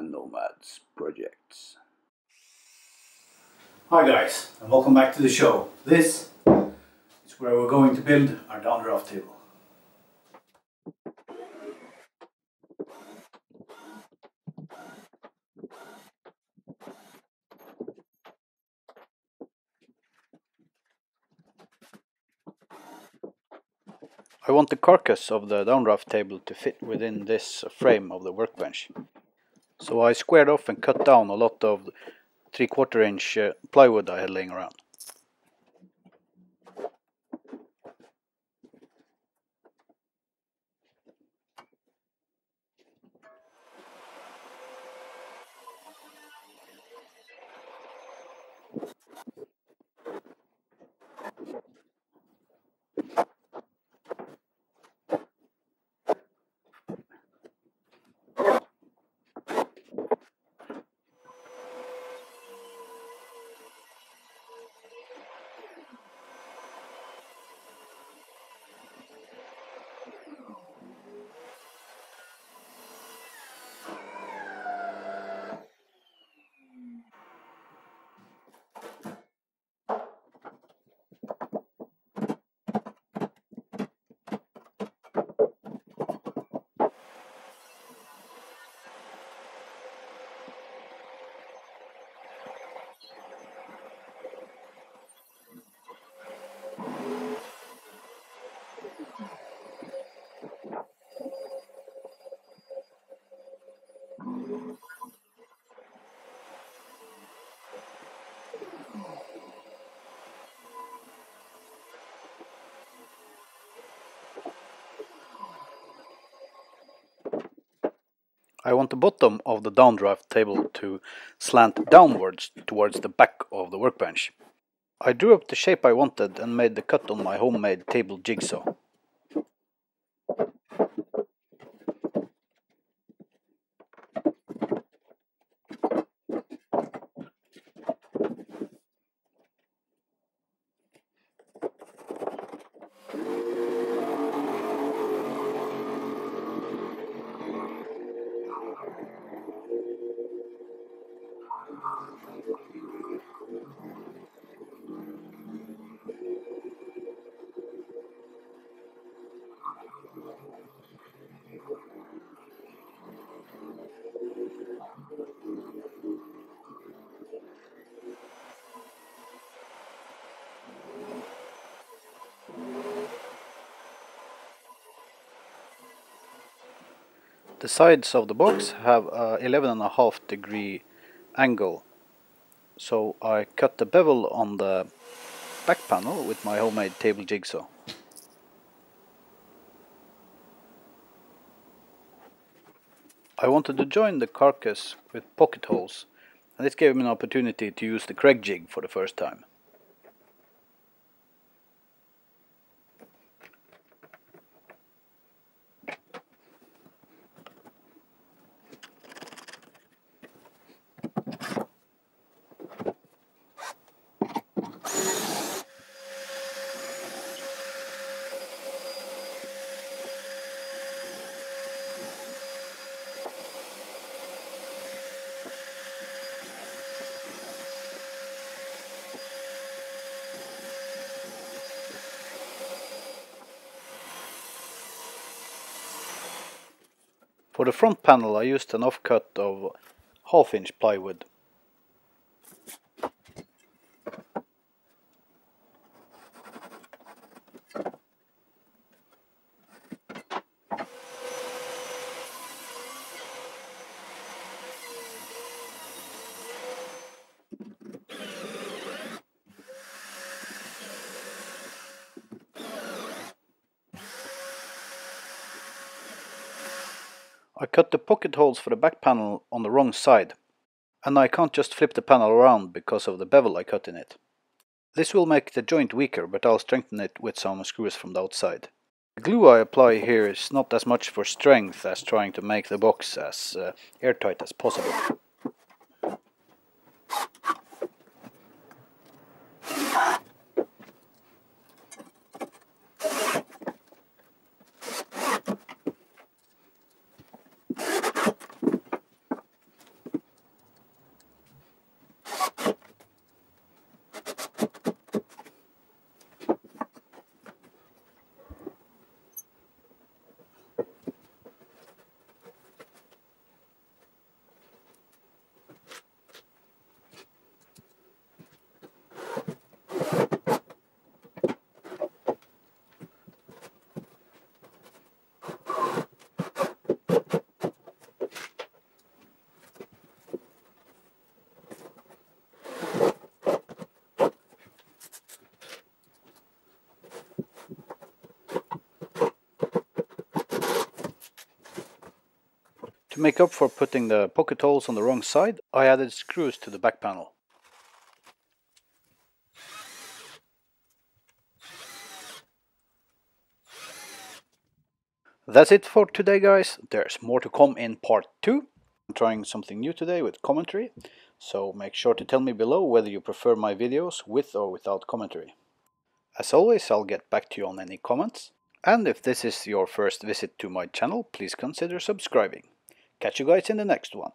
and Nomads projects. Hi guys, and welcome back to the show. This is where we're going to build our downdraft table. I want the carcass of the downdraft table to fit within this frame of the workbench. So I squared off and cut down a lot of 3/4 inch plywood I had laying around. I want the bottom of the downdraft table to slant downwards towards the back of the workbench. I drew up the shape I wanted and made the cut on my homemade table jigsaw. The sides of the box have a 11.5 degree angle, so I cut the bevel on the back panel with my homemade table jigsaw. I wanted to join the carcass with pocket holes, and this gave me an opportunity to use the Kreg jig for the first time. For the front panel I used an offcut of 1/2 inch plywood. I cut the pocket holes for the back panel on the wrong side, and I can't just flip the panel around because of the bevel I cut in it. This will make the joint weaker, but I'll strengthen it with some screws from the outside. The glue I apply here is not as much for strength as trying to make the box as airtight as possible. To make up for putting the pocket holes on the wrong side, I added screws to the back panel. That's it for today, guys. There's more to come in part 2. I'm trying something new today with commentary, so make sure to tell me below whether you prefer my videos with or without commentary. As always, I'll get back to you on any comments. And if this is your first visit to my channel, please consider subscribing. Catch you guys in the next one.